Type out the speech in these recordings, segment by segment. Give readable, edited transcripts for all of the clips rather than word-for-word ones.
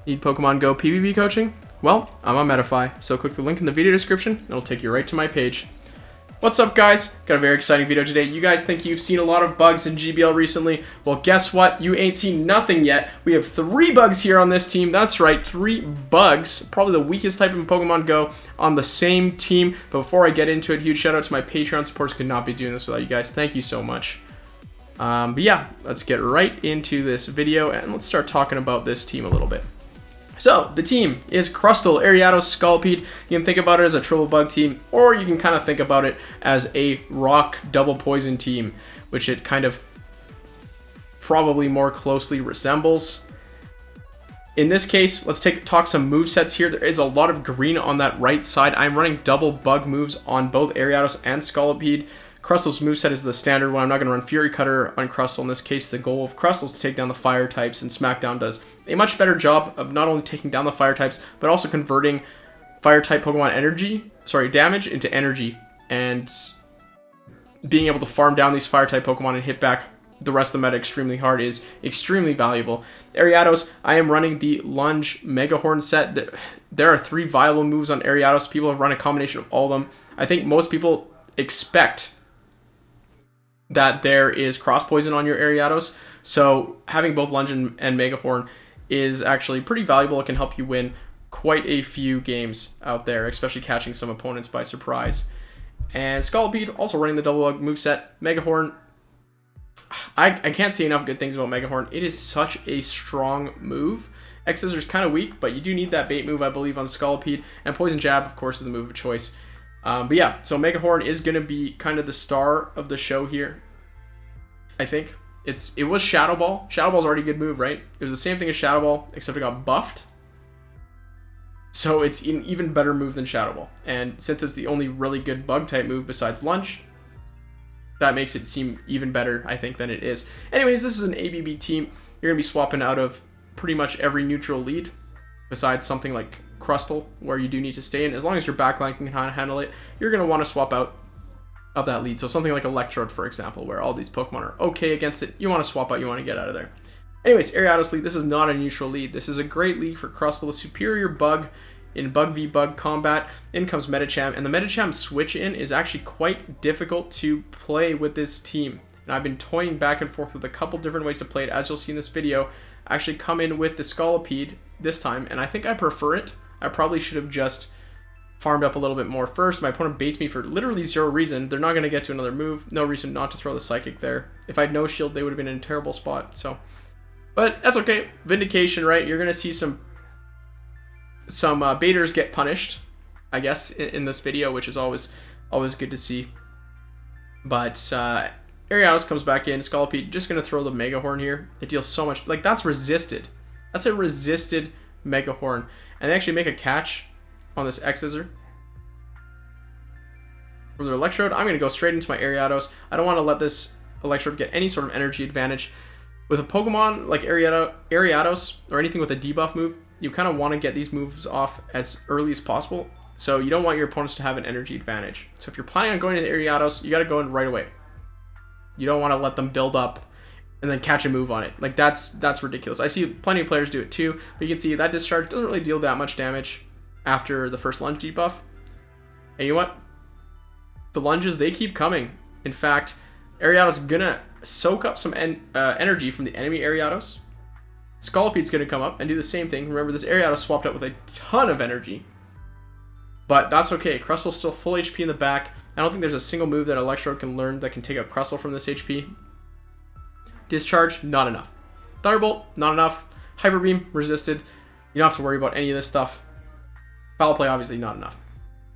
Need Pokemon Go PvP coaching? Well, I'm on Medify, so click the link in the video description, it'll take you right to my page. What's up, guys? Got a very exciting video today. You guys think you've seen a lot of bugs in GBL recently? Well, guess what? You ain't seen nothing yet. We have 3 bugs here on this team. That's right, 3 bugs. Probably the weakest type in Pokemon Go on the same team. But before I get into it, huge shout out to my Patreon supporters. Could not be doing this without you guys. Thank you so much. But yeah, let's get right into this video and let's start talking about this team a little bit. So, the team is Crustle, Ariados, Scolipede. You can think about it as a triple bug team, or you can kind of think about it as a rock double poison team, which it kind of probably more closely resembles. In this case, let's talk some movesets here. There is a lot of green on that right side. I'm running double bug moves on both Ariados and Scolipede. Crustle's moveset is the standard one. I'm not going to run Fury Cutter on Crustle. In this case, the goal of Crustle is to take down the fire types, and Smackdown does a much better job of not only taking down the fire types, but also converting fire type Pokemon damage into energy, and being able to farm down these fire type Pokemon and hit back the rest of the meta extremely hard is extremely valuable. Ariados, I am running the Lunge Mega Horn set. There are 3 viable moves on Ariados. People have run a combination of all of them. I think most people expect that there is cross poison on your Ariados, so having both Lunge and Mega Horn is actually pretty valuable. It can help you win quite a few games out there, especially catching some opponents by surprise. And Scolipede also running the double bug moveset. Mega Horn, I can't say enough good things about Mega Horn. It is such a strong move. X-Scissor is kind of weak, but you do need that bait move, I believe, on Scolipede. And Poison Jab, of course, is the move of choice. But yeah, so Mega Horn is going to be kind of the star of the show here, I think. It was Shadow Ball. Shadow Ball's already a good move, right? It was the same thing as Shadow Ball, except it got buffed. So it's an even better move than Shadow Ball. And since it's the only really good bug-type move besides Lunge, that makes it seem even better, I think, than it is. Anyways, this is an ABB team. You're going to be swapping out of pretty much every neutral lead, besides something like Crustle, where you do need to stay in. As long as your backline can handle it, you're going to want to swap out of that lead. So something like Electrode, for example, where all these Pokemon are okay against it, you want to swap out, you want to get out of there. Anyways, Ariados lead, this is not a neutral lead. This is a great lead for Crustle, a superior bug in bug v bug combat. In comes Medicham, and the Medicham switch in is actually quite difficult to play with this team. And I've been toying back and forth with a couple different ways to play it. As you'll see in this video, I actually come in with the Scolipede this time, and I think I prefer it. I probably should have just farmed up a little bit more first. My opponent baits me for literally 0 reason. They're not going to get to another move. No reason not to throw the Psychic there. If I had no shield, they would have been in a terrible spot. So, but that's okay. Vindication, right? You're going to see some baiters get punished, I guess, in this video, which is always good to see. But Ariados comes back in. Scolipede just going to throw the Mega Horn here. It deals so much. Like, that's resisted. That's a resisted Mega Horn. And they actually make a catch on this X-Scissor. For their Electrode, I'm going to go straight into my Ariados. I don't want to let this Electrode get any sort of energy advantage. With a Pokemon like Ariados, or anything with a debuff move, you kind of want to get these moves off as early as possible. So you don't want your opponents to have an energy advantage. So if you're planning on going to the Ariados, you got to go in right away. You don't want to let them build up and then catch a move on it. Like, that's ridiculous. I see plenty of players do it too, but you can see that discharge doesn't really deal that much damage after the first Lunge debuff. And you know what? The lunges, they keep coming. In fact, Ariados is gonna soak up some energy from the enemy Ariados. Scolipede's gonna come up and do the same thing. Remember, this Ariados swapped out with a ton of energy. But that's okay. Crustle's still full HP in the back. I don't think there's a single move that Electrode can learn that can take out Crustle from this HP. Discharge, not enough. Thunderbolt, not enough. Hyper Beam, resisted. You don't have to worry about any of this stuff. Foul Play, obviously not enough.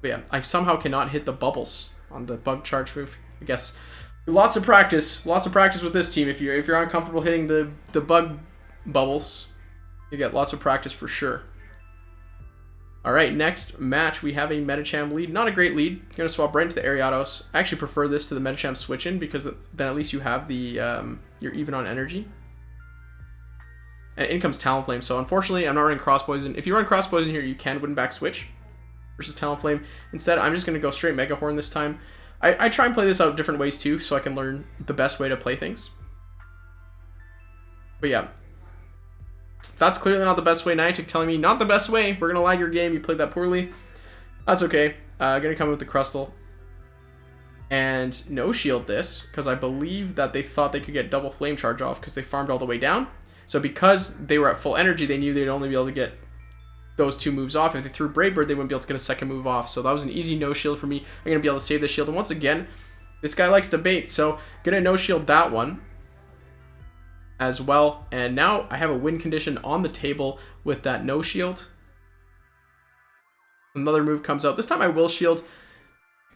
But yeah, I somehow cannot hit the bubbles on the bug charge move. I guess lots of practice with this team. If you're uncomfortable hitting the bug bubbles, you get lots of practice for sure. All right, next match we have a Medicham lead. Not a great lead. I'm gonna swap right into the Ariados. I actually prefer this to the Medicham switch in because then at least you have the you're even on energy. And in comes Talonflame. So unfortunately, I'm not running Cross Poison. If you run Cross Poison here, you can win back switch versus Talonflame. Instead, I'm just going to go straight Mega Horn this time. I try and play this out different ways too, so I can learn the best way to play things. But yeah, That's clearly not the best way. Niantic telling me, not the best way. We're going to lag your game. You played that poorly. That's okay. Going to come with the Crustle. And no shield this, because I believe that they thought they could get double flame charge off because they farmed all the way down. So because they were at full energy, they knew they'd only be able to get those 2 moves off. If they threw Brave Bird, they wouldn't be able to get a second move off. So that was an easy no shield for me. I'm going to be able to save the shield. And once again, this guy likes to bait, so going to no shield that one as well. And now I have a win condition on the table with that no shield. Another move comes out. This time I will shield.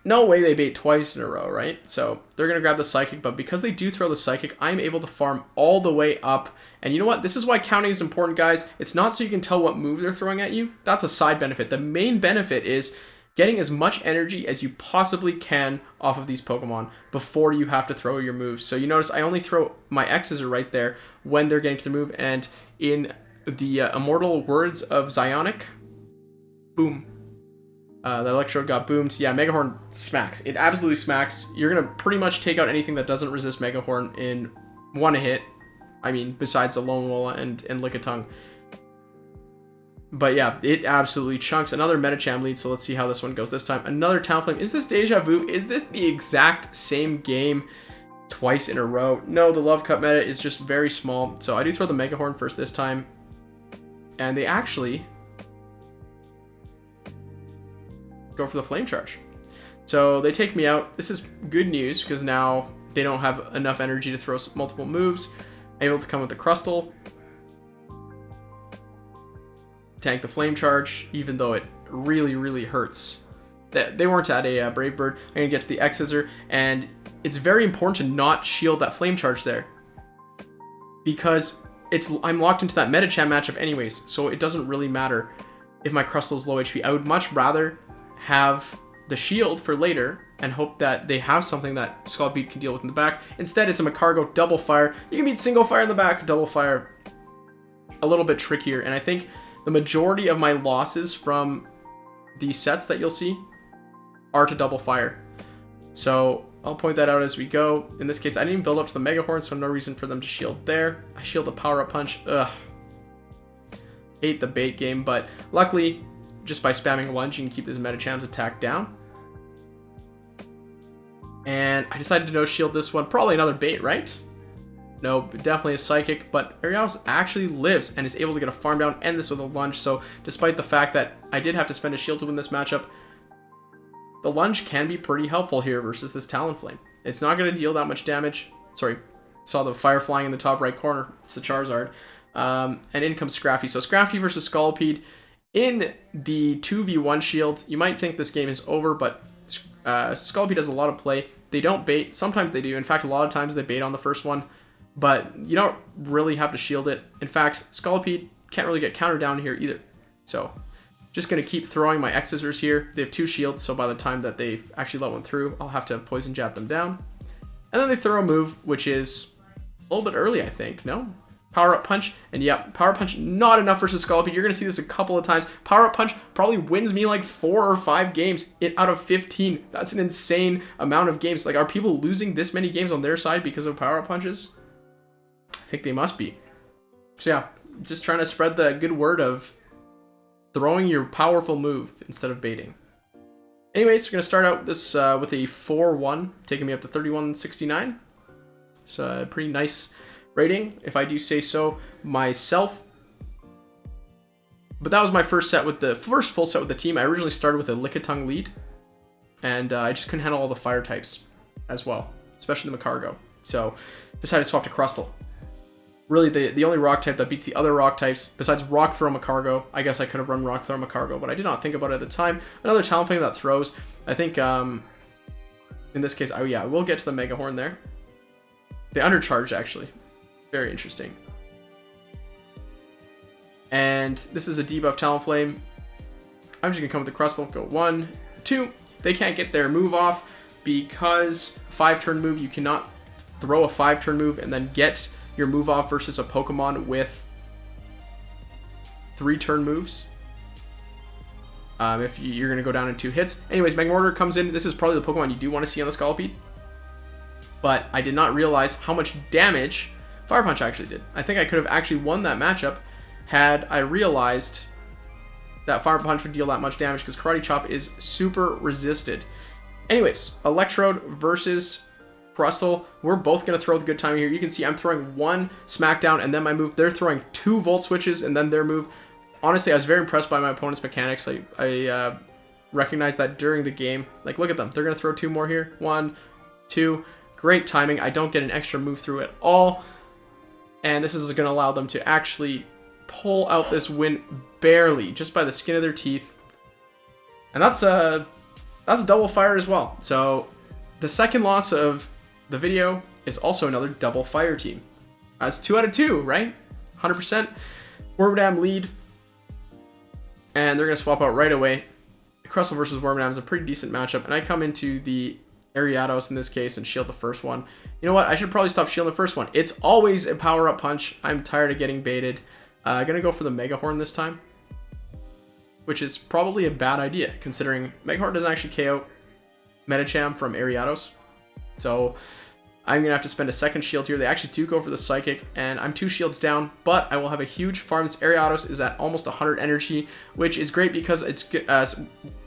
No way they bait twice in a row, right? So they're going to grab the Psychic, but because they do throw the Psychic, I'm able to farm all the way up. And you know what? This is why counting is important, guys. It's not so you can tell what move they're throwing at you. That's a side benefit. The main benefit is getting as much energy as you possibly can off of these Pokemon before you have to throw your moves. So you notice I only throw my X's are right there when they're getting to the move. And in the immortal words of Zionic, boom. The Electrode got boomed. Yeah, Megahorn smacks. It absolutely smacks. You're going to pretty much take out anything that doesn't resist Megahorn in one hit. I mean, besides Alomomola and Lickitung. But yeah, it absolutely chunks. Another Medicham lead, so let's see how this one goes this time. Another Talonflame. Is this deja vu? Is this the exact same game twice in a row? No, the Love Cup meta is just very small. So I do throw the Megahorn first this time. And they actually go for the Flame Charge. So they take me out. This is good news because now they don't have enough energy to throw multiple moves. I'm able to come with the Crustle. Tank the Flame Charge, even though it really, really hurts. They weren't at a Brave Bird. I'm going to get to the X-Scissor, and it's very important to not shield that Flame Charge there. Because I'm locked into that Medicham matchup anyways, so it doesn't really matter if my Crustle's low HP. I would much rather have the shield for later and hope that they have something that Scaldbeat can deal with in the back. Instead, it's a Macargo double fire. You can beat single fire in the back, double fire a little bit trickier. And I think the majority of my losses from these sets that you'll see are to double fire. So I'll point that out as we go. In this case, I didn't even build up to the Megahorn, so no reason for them to shield there. I shield the Power-Up Punch. Ugh. Hate the bait game, but luckily, just by spamming lunge, you can keep this Medicham's attack down. And I decided to no shield this one. Probably another bait, right? No, definitely a Psychic, but Ariados actually lives and is able to get a farm down, end this with a lunge. So despite the fact that I did have to spend a shield to win this matchup, the lunge can be pretty helpful here versus this Talonflame. It's not going to deal that much damage. Sorry, saw the fire flying in the top right corner. It's the Charizard. And in comes Scrafty. So Scrafty versus Scolipede. In the 2v1 shield, you might think this game is over, but Scolipede has a lot of play. They don't bait. Sometimes they do. In fact, a lot of times they bait on the first one, but you don't really have to shield it. In fact, Scolipede can't really get countered down here either. So just going to keep throwing my X-Scissors here. They have 2 shields, so by the time that they actually let one through, I'll have to Poison Jab them down. And then they throw a move, which is a little bit early, I think. No? Power-Up Punch, and yeah, Power-Up Punch not enough versus Scolipede. You're going to see this a couple of times. Power-Up Punch probably wins me like 4 or 5 games out of 15. That's an insane amount of games. Like, are people losing this many games on their side because of Power-Up Punches? I think they must be. So yeah, just trying to spread the good word of throwing your powerful move instead of baiting. Anyways, we're going to start out this with a 4-1, taking me up to 3169. It's a pretty nice rating, if I do say so myself. But that was my first full set with the team. I originally started with a Lickitung lead, and I just couldn't handle all the fire types as well, especially the Macargo. So decided to swap to Crustle. Really, the only rock type that beats the other rock types, besides Rock Throw Macargo. I guess I could have run Rock Throw Macargo, but I did not think about it at the time. Another Talonflame that throws. I think, in this case, oh yeah, we'll get to the Megahorn there. The Undercharge, actually. Very interesting. And this is a debuff Talonflame. I'm just going to come with the Crustle. Go 1, 2. They can't get their move off because 5-turn move, you cannot throw a 5-turn move and then get your move off versus a Pokemon with 3-turn moves. If you're going to go down in 2 hits. Anyways, Magmortar comes in. This is probably the Pokemon you do want to see on the Scolipede. But I did not realize how much damage Fire Punch actually did. I think I could have actually won that matchup had I realized that Fire Punch would deal that much damage, because Karate Chop is super resisted. Anyways, Electrode versus Crustle. We're both going to throw the good timing here. You can see I'm throwing one Smackdown and then my move. They're throwing 2 Volt Switches and then their move. Honestly, I was very impressed by my opponent's mechanics. I recognized that during the game. Like, look at them. They're going to throw 2 more here. 1, 2. Great timing. I don't get an extra move through at all. And this is going to allow them to actually pull out this win barely, just by the skin of their teeth. And that's a double fire as well. So the second loss of the video is also another double fire team. That's 2 out of 2, right? 100%. Wormadam lead. And they're going to swap out right away. Crustle versus Wormadam is a pretty decent matchup. And I come into the Ariados in this case and shield the first one. You know what? I should probably stop shielding the first one. It's always a power-up punch. I'm tired of getting baited. Gonna go for the Mega Horn this time, which is probably a bad idea, considering Mega Horn doesn't actually KO Medicham from Ariados. So I'm going to have to spend a second shield here. They actually do go for the Psychic, and I'm 2 shields down, but I will have a huge farm. This Ariados is at almost 100 energy, which is great because it's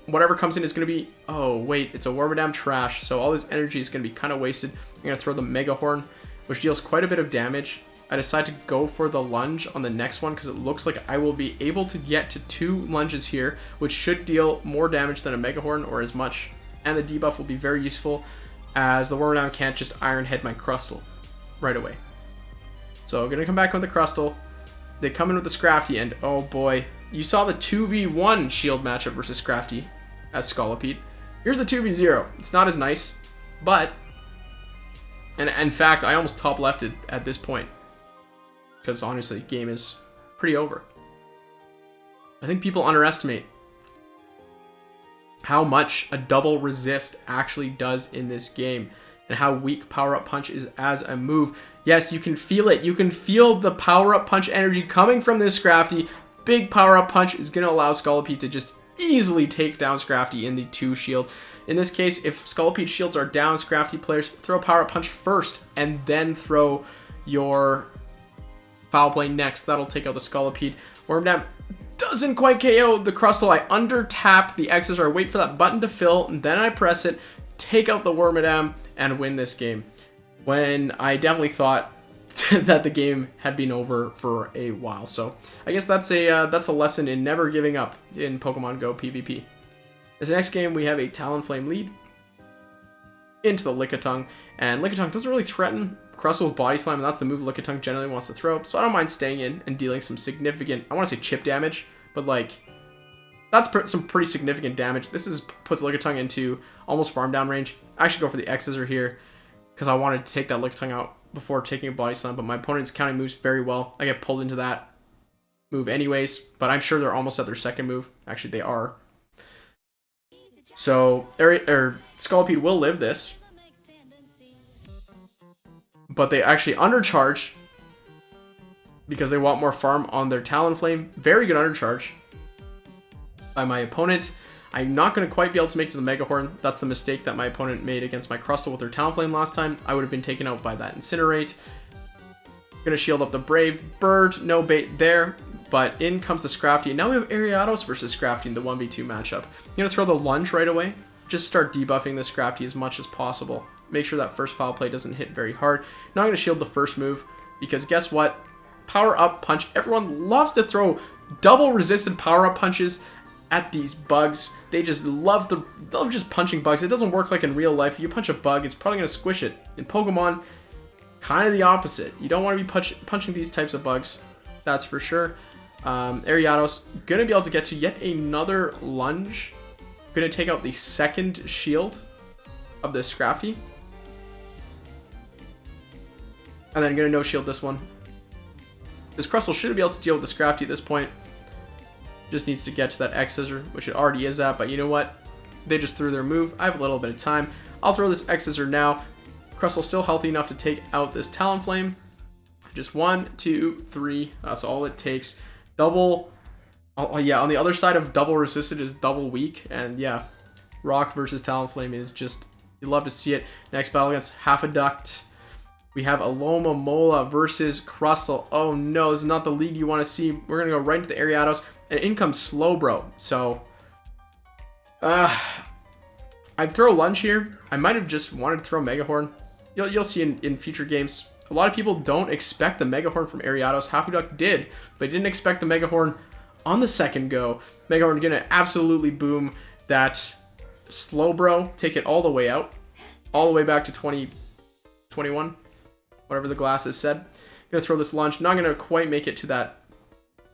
whatever comes in is going to be... Oh, wait, it's a Wormadam-Trash, so all this energy is going to be kind of wasted. I'm going to throw the Mega Horn, which deals quite a bit of damage. I decide to go for the lunge on the next one because it looks like I will be able to get to 2 lunges here, which should deal more damage than a Mega Horn or as much. And the debuff will be very useful as the Wormadam can't just Iron Head my Crustle right away. So I'm going to come back with the Crustle. They come in with the Scrafty, and oh boy, you saw the 2v1 shield matchup versus Scrafty as Scolipede. Here's the 2v0. It's not as nice, but... And in fact, I almost top lefted at this point, because honestly, the game is pretty over. I think people underestimate how much a double resist actually does in this game, and how weak power-up punch is as a move. Yes, you can feel it. You can feel the power-up punch energy coming from this Scrafty. Big power-up punch is going to allow Scolipede to just easily take down Scrafty in the 2 shield. In this case, if Scolipede shields are down, Scrafty players throw power-up punch first, and then throw your Foul Play next. That'll take out the Scolipede. Wormadam doesn't quite KO the Crustle. I under tap the X's, or I wait for that button to fill, and then I press it, take out the Wormadam, and win this game. When I definitely thought that the game had been over for a while. So I guess that's a lesson in never giving up in Pokemon Go PvP. This next game, we have a Talonflame lead into the Lickitung, and Lickitung doesn't really threaten Crustle with Body Slam, and that's the move Lickitung generally wants to throw, so I don't mind staying in and dealing some significant, I want to say chip damage, but like, that's some pretty significant damage. This puts Lickitung into almost farm down range. I actually go for the X-Scissor here, because I wanted to take that Lickitung out before taking a Body Slam, but my opponent's counting moves very well. I get pulled into that move anyways, but I'm sure they're almost at their second move. Actually, they are. So, Scolipede will live this, but they actually undercharge because they want more farm on their Talonflame. Very good undercharge by my opponent. I'm not going to quite be able to make it to the Mega Horn. That's the mistake that my opponent made against my Crustle with their Talonflame last time. I would have been taken out by that Incinerate. Going to shield up the Brave Bird. No bait there. But in comes the Scrafty. And now we have Ariados versus Scrafty in the 1v2 matchup. I'm going to throw the Lunge right away. Just start debuffing the Scrafty as much as possible. Make sure that first Foul Play doesn't hit very hard. Now I'm going to shield the first move, because guess what? Power Up Punch. Everyone loves to throw double resisted Power Up Punches at these bugs. They just love just punching bugs. It doesn't work like in real life. You punch a bug, it's probably going to squish it. In Pokemon, kind of the opposite. You don't want to be punching these types of bugs. That's for sure. Ariados going to be able to get to yet another Lunge. Going to take out the second shield of the Scrafty. And then going to no-shield this one. This Crustle should be able to deal with the Scrafty at this point. Just needs to get to that X-Scissor, which it already is at, but you know what? They just threw their move. I have a little bit of time. I'll throw this X-Scissor now. Crustle's still healthy enough to take out this Talonflame. Just 1, 2, 3. That's all it takes. Double... Oh, yeah, on the other side of double resisted is double weak. And yeah, Rock versus Talonflame is just... You love to see it. Next battle against Half a Duct. We have Alomomola versus Crustle. Oh no, this is not the league you want to see. We're going to go right into the Ariados. And in comes Slowbro. So, I'd throw Lunge here. I might have just wanted to throw Megahorn. You'll see in future games. A lot of people don't expect the Megahorn from Ariados. Halfway Duck did, but didn't expect the Megahorn on the second go. Megahorn going to absolutely boom that Slowbro, take it all the way out. All the way back to 2021. Whatever the glasses said. Going to throw this Lunge. Not going to quite make it to that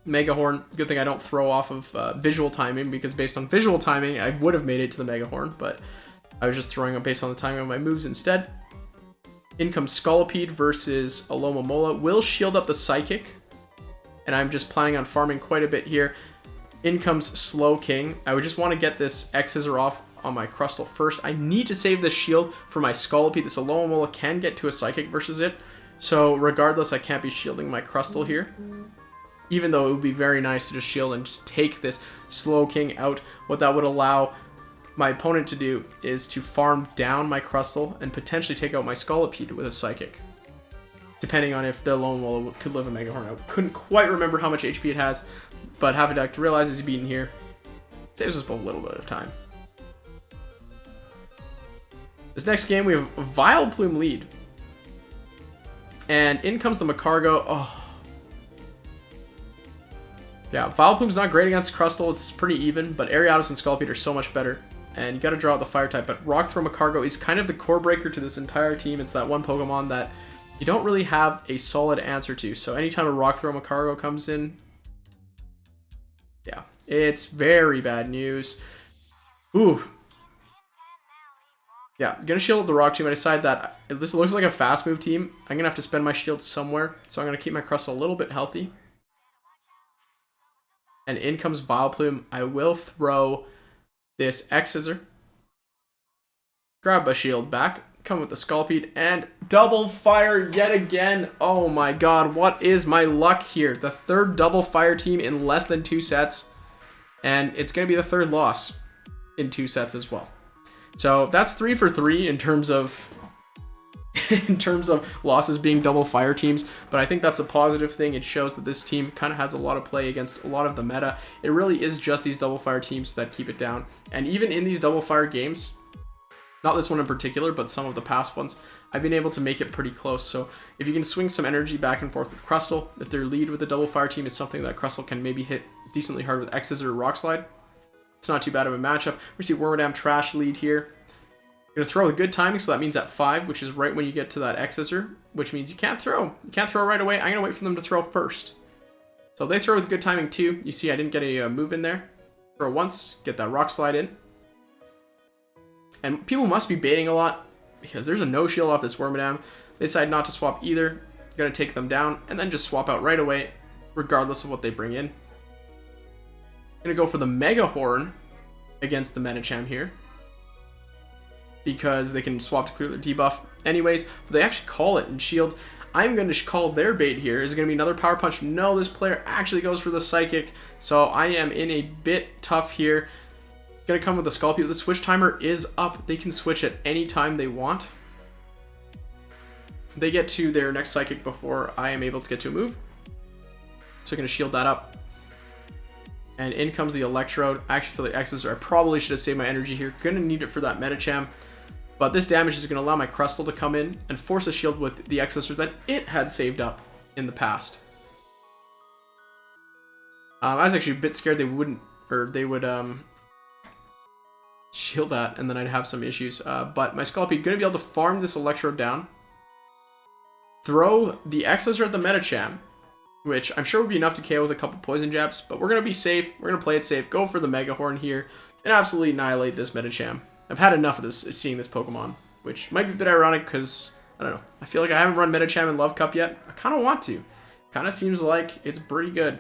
Megahorn. Good thing I don't throw off of visual timing, because based on visual timing, I would have made it to the Megahorn, but I was just throwing up based on the timing of my moves instead. In comes Scolipede versus Alomomola. Will shield up the Psychic, and I'm just planning on farming quite a bit here. In comes Slowking. I would just want to get this X-Scissor off on my Crustle first. I need to save this shield for my Scolipede. This Alomomola can get to a Psychic versus it, so regardless, I can't be shielding my Crustle here. Even though it would be very nice to just shield and just take this Slowking out. What that would allow my opponent to do is to farm down my Crustle and potentially take out my Scolipede with a Psychic, depending on if the Alomomola could live a Megahorn. I couldn't quite remember how much HP it has, but Haviduct realizes he's beaten here. Saves us a little bit of time. This next game, we have a Vileplume lead. And in comes the Macargo. Oh. Yeah, Vileplume's not great against Crustle. It's pretty even, but Ariados and Scolipede are so much better. And you got to draw out the Fire type. But Rock Throw Macargo is kind of the core breaker to this entire team. It's that one Pokemon that you don't really have a solid answer to. So anytime a Rock Throw Macargo comes in, yeah, it's very bad news. Ooh. Yeah, I'm going to shield up the Rock team. I decide that this looks like a fast move team. I'm going to have to spend my shield somewhere. So I'm going to keep my Crustle a little bit healthy. And in comes Vileplume. I will throw this X-Scissor. Grab a shield back. Come with the Scolipede. And double fire yet again. Oh my god, what is my luck here? The third double fire team in less than 2 sets. And it's going to be the third loss in 2 sets as well. So that's 3 for 3 in terms of losses being double fire teams, but I think that's a positive thing. It shows that this team kind of has a lot of play against a lot of the meta. It really is just these double fire teams that keep it down. And even in these double fire games, not this one in particular, but some of the past ones, I've been able to make it pretty close. So if you can swing some energy back and forth with Crustle, if their lead with the double fire team is something that Crustle can maybe hit decently hard with X's or Rock Slide, it's not too bad of a matchup. We see Wormadam-Trash lead here. Going to throw with good timing, so that means at 5, which is right when you get to that X-Scissor, which means you can't throw. You can't throw right away. I'm going to wait for them to throw first. So they throw with good timing too. You see I didn't get a move in there. Throw once, get that Rock Slide in. And people must be baiting a lot, because there's a no shield off this Wormadam. They decide not to swap either. Going to take them down, and then just swap out right away, regardless of what they bring in. Going to go for the Megahorn against the Medicham here, because they can swap to clear their debuff anyways, but they actually call it and shield. I'm going to call their bait here. Is it going to be another Power Punch? No, this player actually goes for the Psychic, so I am in a bit tough here. Going to come with the Scolipede. The switch timer is up. They can switch at any time they want. They get to their next Psychic before I am able to get to a move, so I'm going to shield that up. And in comes the Electrode. Actually, so the X's, I probably should have saved my energy here. Going to need it for that Medicham. But this damage is going to allow my Crustle to come in and force a shield with the X-Scissor that it had saved up in the past. I was actually a bit scared they wouldn't, or they would shield that, and then I'd have some issues. But my Scolipede going to be able to farm this Electrode down. Throw the X-Scissor at the Medicham, which I'm sure would be enough to KO with a couple poison jabs, but we're going to be safe. We're going to play it safe, go for the Megahorn here, and absolutely annihilate this Medicham. I've had enough of this, seeing this Pokemon, which might be a bit ironic because, I don't know, I feel like I haven't run Medicham in Love Cup yet. I kind of want to. Kind of seems like it's pretty good.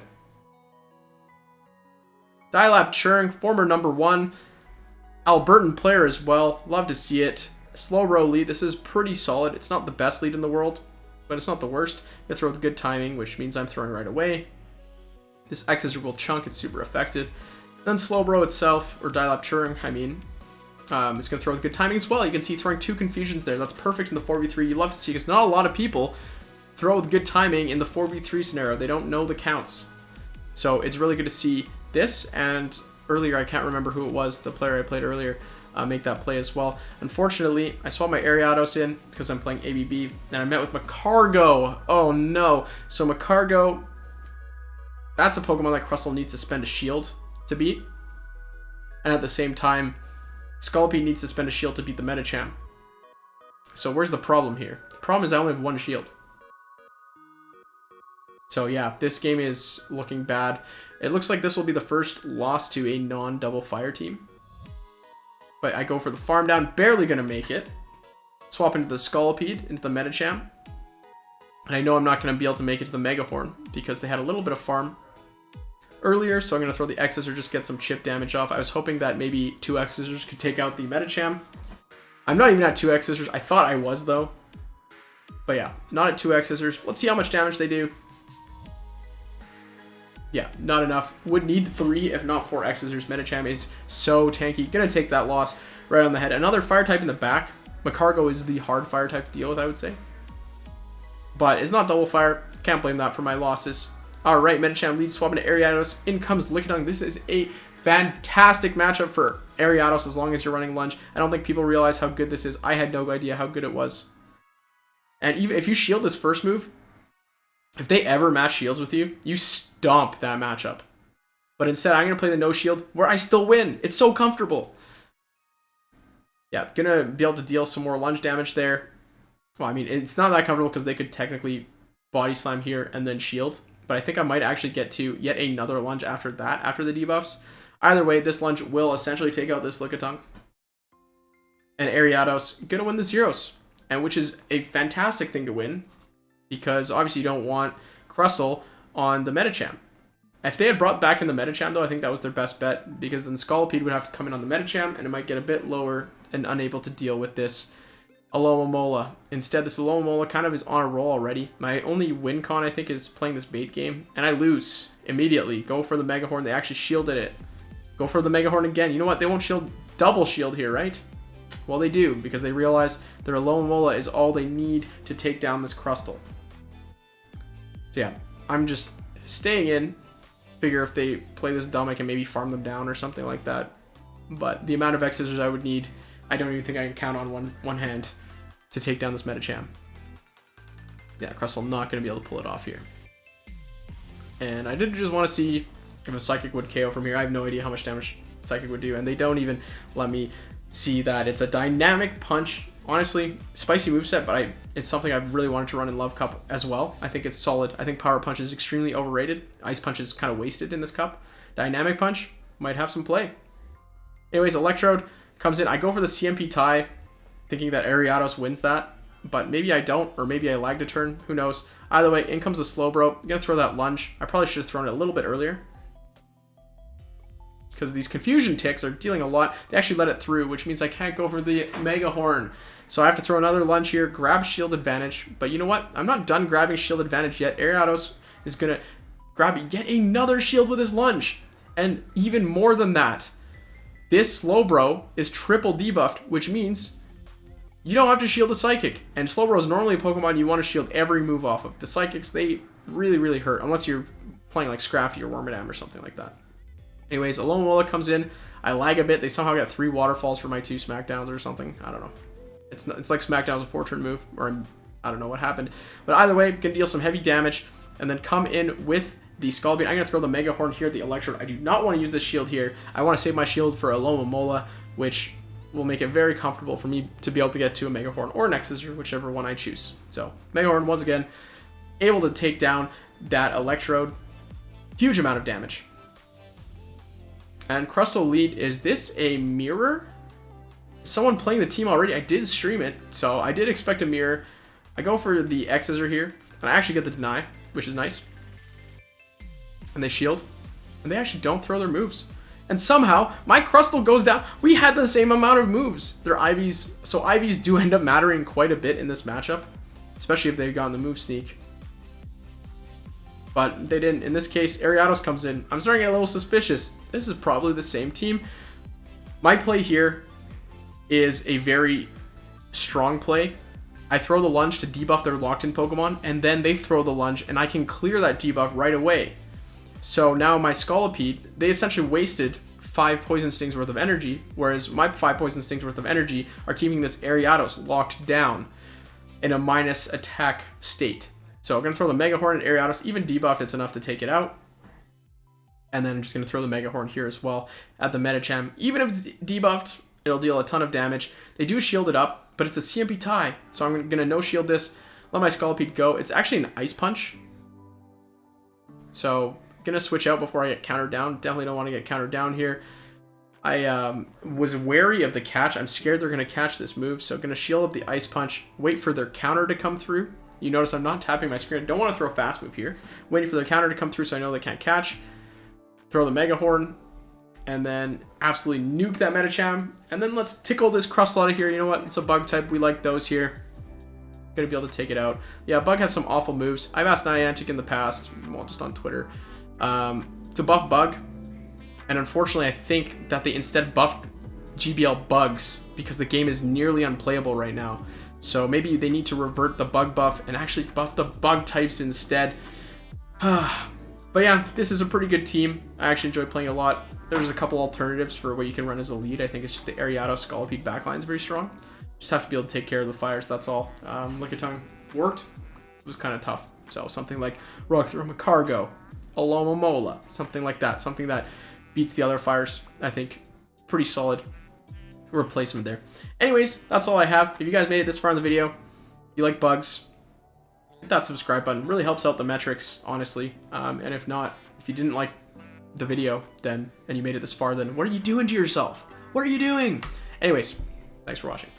Dilap Churn, former #1, Albertan player as well. Love to see it. Slowbro lead, this is pretty solid. It's not the best lead in the world, but it's not the worst. I throw with good timing, which means I'm throwing right away. This X-Scissor will chunk, it's super effective. Then Slowbro itself, or Dilap Churn, I mean, It's going to throw with good timing as well. You can see throwing 2 Confusions there. That's perfect in the 4v3. You love to see, because not a lot of people throw with good timing in the 4v3 scenario. They don't know the counts. So it's really good to see this, and earlier, I can't remember who it was, the player I played earlier, make that play as well. Unfortunately, I swapped my Ariados in because I'm playing ABB, and I met with Macargo. Oh no. So Macargo, that's a Pokemon that Crustle needs to spend a shield to beat. And at the same time, Scolipede needs to spend a shield to beat the Medicham. So where's the problem here? The problem is I only have 1 shield. So yeah, this game is looking bad. It looks like this will be the first loss to a non-double fire team. But I go for the farm down, barely going to make it. Swap into the Scolipede, into the Medicham. And I know I'm not going to be able to make it to the Megahorn because they had a little bit of farm earlier. So I'm going to throw the X-Scissor, just get some chip damage off. I was hoping that maybe 2 X-Scissors could take out the Medicham. I'm not even at 2 X-Scissors. I thought I was though. But yeah, not at 2 X-Scissors. Let's see how much damage they do. Yeah, not enough. Would need 3, if not 4 X-Scissors. Medicham is so tanky. Gonna take that loss right on the head. Another fire type in the back. Macargo is the hard fire type to deal with, I would say. But it's not double fire. Can't blame that for my losses. Alright, Medicham leads, swapping to Ariados. In comes Lickitung. This is a fantastic matchup for Ariados as long as you're running Lunge. I don't think people realize how good this is. I had no idea how good it was. And even if you shield this first move, if they ever match shields with you, you stomp that matchup. But instead, I'm going to play the no shield where I still win. It's so comfortable. Yeah, going to be able to deal some more lunge damage there. Well, I mean, it's not that comfortable because they could technically body slam here and then shield. But I think I might actually get to yet another lunge after that, after the debuffs. Either way, this lunge will essentially take out this Lickitung. And Ariados going to win the zeros. And which is a fantastic thing to win. Because obviously you don't want Crustle on the Medicham. If they had brought back in the Medicham though, I think that was their best bet. Because then Scolipede would have to come in on the Medicham and it might get a bit lower and unable to deal with this Alomomola. Instead, this Alomomola kind of is on a roll already. My only win con, I think, is playing this bait game. And I lose immediately. Go for the Megahorn. They actually shielded it. Go for the Megahorn again. You know what? They won't shield double shield here, right? Well, they do, because they realize their Alomomola is all they need to take down this Crustle. So yeah, I'm just staying in. Figure if they play this dumb, I can maybe farm them down or something like that. But the amount of X-Scissors I would need, I don't even think I can count on one hand to take down this Medicham. Yeah, Crustle not going to be able to pull it off here. And I did just want to see if a Psychic would KO from here. I have no idea how much damage Psychic would do, and they don't even let me see that. It's a dynamic punch. Honestly, spicy moveset, but it's something I've really wanted to run in Love Cup as well. I think it's solid. I think Power Punch is extremely overrated. Ice Punch is kind of wasted in this cup. Dynamic Punch might have some play. Anyways, Electrode comes in. I go for the CMP tie, thinking that Ariados wins that, but maybe I don't, or maybe I lagged a turn. Who knows? Either way, in comes the Slowbro. I'm going to throw that lunge. I probably should have thrown it a little bit earlier, because these confusion ticks are dealing a lot. They actually let it through, which means I can't go for the Megahorn. So I have to throw another lunge here, grab shield advantage. But you know what? I'm not done grabbing shield advantage yet. Ariados is going to grab yet another shield with his lunge. And even more than that, this Slowbro is triple debuffed, which means you don't have to shield the Psychic. And Slowbro is normally a Pokemon you want to shield every move off of. The Psychics, they really, really hurt, unless you're playing like Scrafty or Wormadam or something like that. Anyways, Alomomola comes in. I lag a bit. They somehow got 3 waterfalls for my 2 Smackdowns or something. I don't know. It's like Smackdown's a 4-turn move, or I don't know what happened. But either way, can deal some heavy damage and then come in with the Skull Beam. I'm going to throw the Megahorn here at the Electrode. I do not want to use this shield here. I want to save my shield for Alomomola, which will make it very comfortable for me to be able to get to a Megahorn or an X-Scissor, whichever one I choose. So, Megahorn, once again, able to take down that Electrode. Huge amount of damage. And Crustle lead, is this a mirror? Someone playing the team already? I did stream it, so I did expect a mirror. I go for the X-Scissor here, and I actually get the deny, which is nice. And they shield, and they actually don't throw their moves. And somehow, my Crustle goes down. We had the same amount of moves. They're Ivies, so Ivies do end up mattering quite a bit in this matchup, especially if they've gotten the move sneak. But they didn't. In this case, Ariados comes in. I'm starting to get a little suspicious. This is probably the same team. My play here is a very strong play. I throw the lunge to debuff their locked-in Pokemon, and then they throw the lunge, and I can clear that debuff right away. So now my Scolipede, they essentially wasted 5 Poison Stings worth of energy, whereas my 5 Poison Stings worth of energy are keeping this Ariados locked down in a minus attack state. So I'm going to throw the Mega Horn at Ariados, even debuffed, it's enough to take it out. And then I'm just going to throw the Mega Horn here as well at the Medicham. Even if it's debuffed, it'll deal a ton of damage. They do shield it up, but it's a CMP tie, so I'm going to no-shield this, let my Scolipede go. It's actually an Ice Punch. So, going to switch out before I get countered down. Definitely don't want to get countered down here. I was wary of the catch. I'm scared they're going to catch this move, so going to shield up the Ice Punch, wait for their counter to come through. You notice I'm not tapping my screen. I don't want to throw a fast move here. Waiting for their counter to come through so I know they can't catch. Throw the Mega Horn, and then absolutely nuke that Medicham. And then let's tickle this Crustle out of here. You know what? It's a bug type. We like those here. Gonna be able to take it out. Yeah, Bug has some awful moves. I've asked Niantic in the past, well, just on Twitter, to buff Bug. And unfortunately, I think that they instead buffed GBL Bugs because the game is nearly unplayable right now. So maybe they need to revert the Bug buff and actually buff the Bug types instead. But yeah, this is a pretty good team. I actually enjoy playing a lot. There's a couple alternatives for what you can run as a lead. I think it's just the Ariados Scolipede backline is very strong. Just have to be able to take care of the fires, that's all. Lickitung worked. It was kind of tough. So something like Rock Through Cargo, Alomomola, something like that. Something that beats the other fires. I think pretty solid replacement there. Anyways, that's all I have. If you guys made it this far in the video, you like bugs, hit that subscribe button. Really helps out the metrics, honestly. And if not, if you didn't like the video then and you made it this far, then what are you doing to yourself? What are you doing? Anyways, thanks for watching.